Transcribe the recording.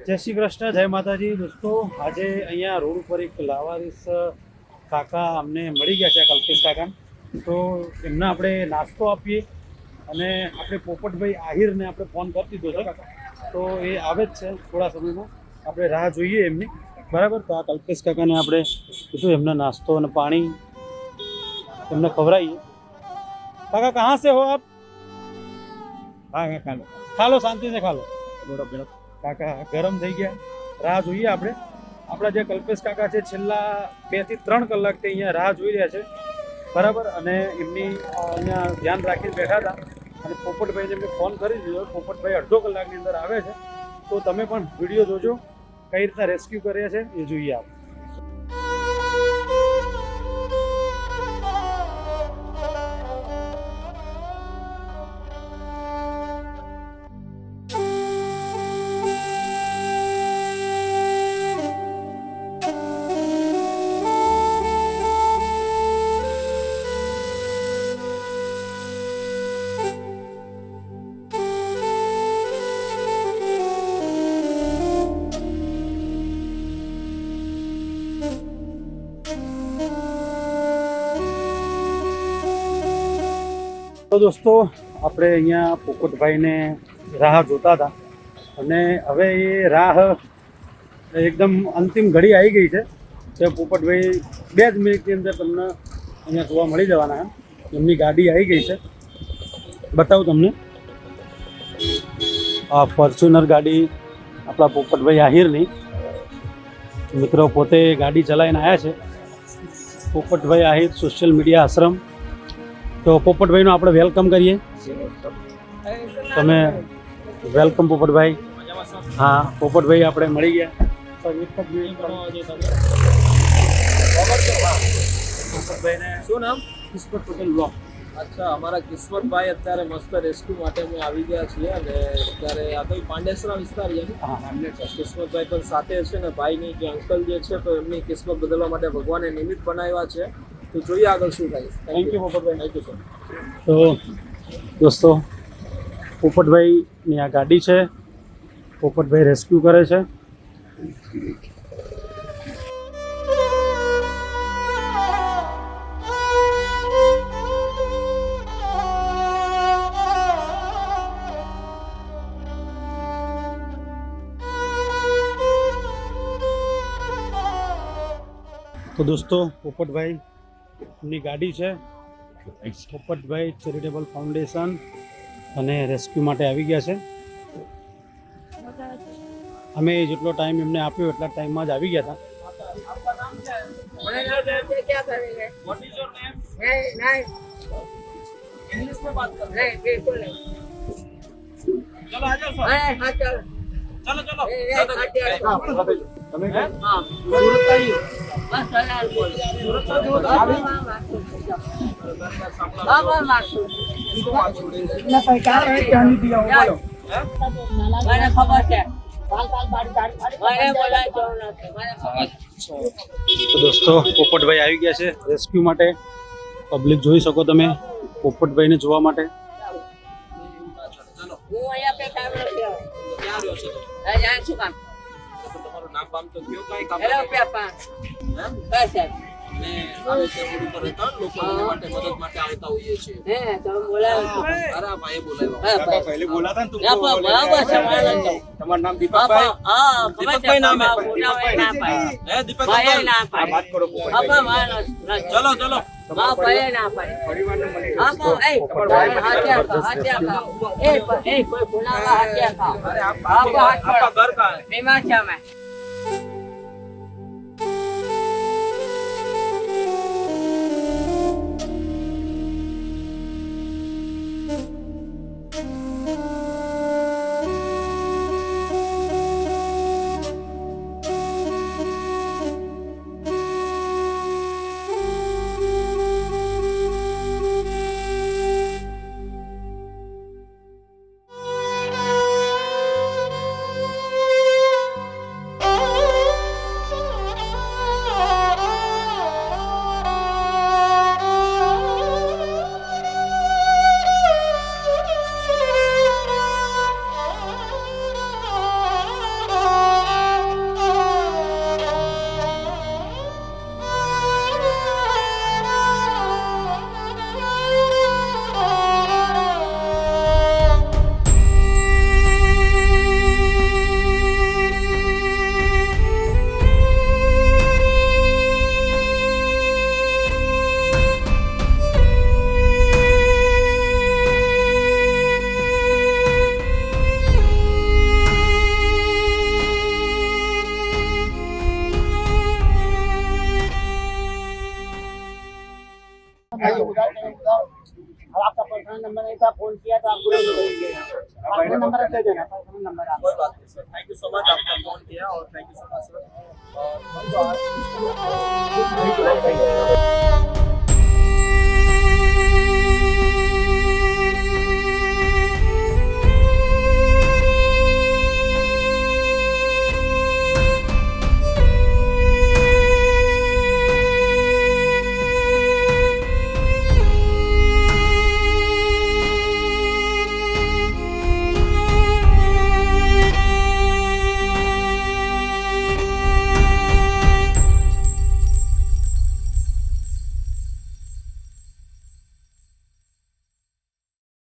જય શ્રી કૃષ્ણ, જય માતાજી દોસ્તો. આજે અહીંયા રોડ ઉપર એક લાવારીસ કાકા અમને મળી ગયા છે, કલ્પેશ કાકા. તો એમને આપણે નાસ્તો આપીએ અને આપણે પોપટભાઈ આહિરને આપણે ફોન કરી દીધો છે, તો એ આવે જ છે થોડા સમયમાં. આપણે રાહ જોઈએ એમની, બરાબર. તો આ કલ્પેશ કાકાને આપણે કીધું એમને નાસ્તો અને પાણી એમને ખવડાવીએ. કાકા કहाँ से हो आप? હા કાકા ખા લો, શાંતિ से ખા લો. કાકા ગરમ થઈ ગયા. રાહ જોઈએ આપણે. આપણા જે કલ્પેશ કાકા છે છેલ્લા 2 થી 3 કલાકથી અહીંયા રાહ જોઈ રહ્યા છે, બરાબર. અને એમની અહીંયા ધ્યાન રાખીને બેઠા હતા અને પોપટભાઈને એમને ફોન કરી દીધો. પોપટભાઈ અડધો કલાકની અંદર આવે છે, તો તમે પણ વિડીયો જોજો, કઈ રીતના રેસ્ક્યુ કર્યા છે એ જોઈએ આપણે. તો દોસ્તો, આપણે અહીંયા પોપટભાઈને રાહ જોતા હતા અને હવે એ રાહ એકદમ અંતિમ ઘડી આવી ગઈ છે. તો પોપટભાઈ 2 જ મિનિટની અંદર તમને અહીંયા જોવા મળી જવાના. એમની ગાડી આવી ગઈ છે, બતાવું તમને. આ ફોર્ચ્યુનર ગાડી આપણા પોપટભાઈ આહિરની. મિત્રો પોતે ગાડી ચલાવીને આવ્યા છે. પોપટભાઈ આહિર સોશિયલ મીડિયા આશ્રમ. તો પોપટભાઈનો આપણે વેલકમ કરીએ. તમે વેલકમ પોપટભાઈ. હા, પોપટભાઈ આપણે મળી ગયા. પોપટભાઈને શું નામ? કિસ્મત પટેલ બ્લોક. અચ્છા, અમારા કિસ્મતભાઈ અત્યારે મસ્ત રેસ્ક્યુ માટે અમે આવી ગયા છીએ અને અત્યારે આ તો પાંડેસરા વિસ્તાર છે. હા, કિસ્મતભાઈ પણ સાથે છે ને ભાઈની જે અંકલ જે છે તો એમની કિસ્મત બદલવા માટે ભગવાને નિમિત્ત બનાવ્યા છે. તો જોઈએ આગળ શું થાય. Thank you Popatbhai. Thank you sir. તો દોસ્તો, પોપટભાઈની આ ગાડી છે, પોપટભાઈ રેસ્ક્યુ કરે છે. તો દોસ્તો, પોપટભાઈની ગાડી છે. પોપટભાઈ ચેરિટેબલ ફાઉન્ડેશન અને રેસ્ક્યુ માટે આવી ગયા છે. અમે જેટલો ટાઈમ એમને આપ્યો એટલા ટાઈમમાં જ આવી ગયા હતા. તમે તો દોસ્તો, પોપટભાઈ આવી ગયા છે રેસ્ક્યુ માટે. પબ્લિક જોઈ શકો તમે પોપટભાઈને જોવા માટે. તમારું નામ બામ તો કયો, કઈ કામ અને આવે છે રોડ ઉપર રહેતા લોકો માટે મદદ માટે આવતા હોઈએ છીએ. અરે ભાઈ બોલાવ્યા. पहले बोला था ना તમારું નામ દીપકભાઈ? દીપકભાઈ નામ હે? દીપકભાઈ बात करो ચલો ચલો. अरे आपका घर कहाँ है? कोई बात नहीं sir, thank you so much, आपने फोन किया और thank you so much sir.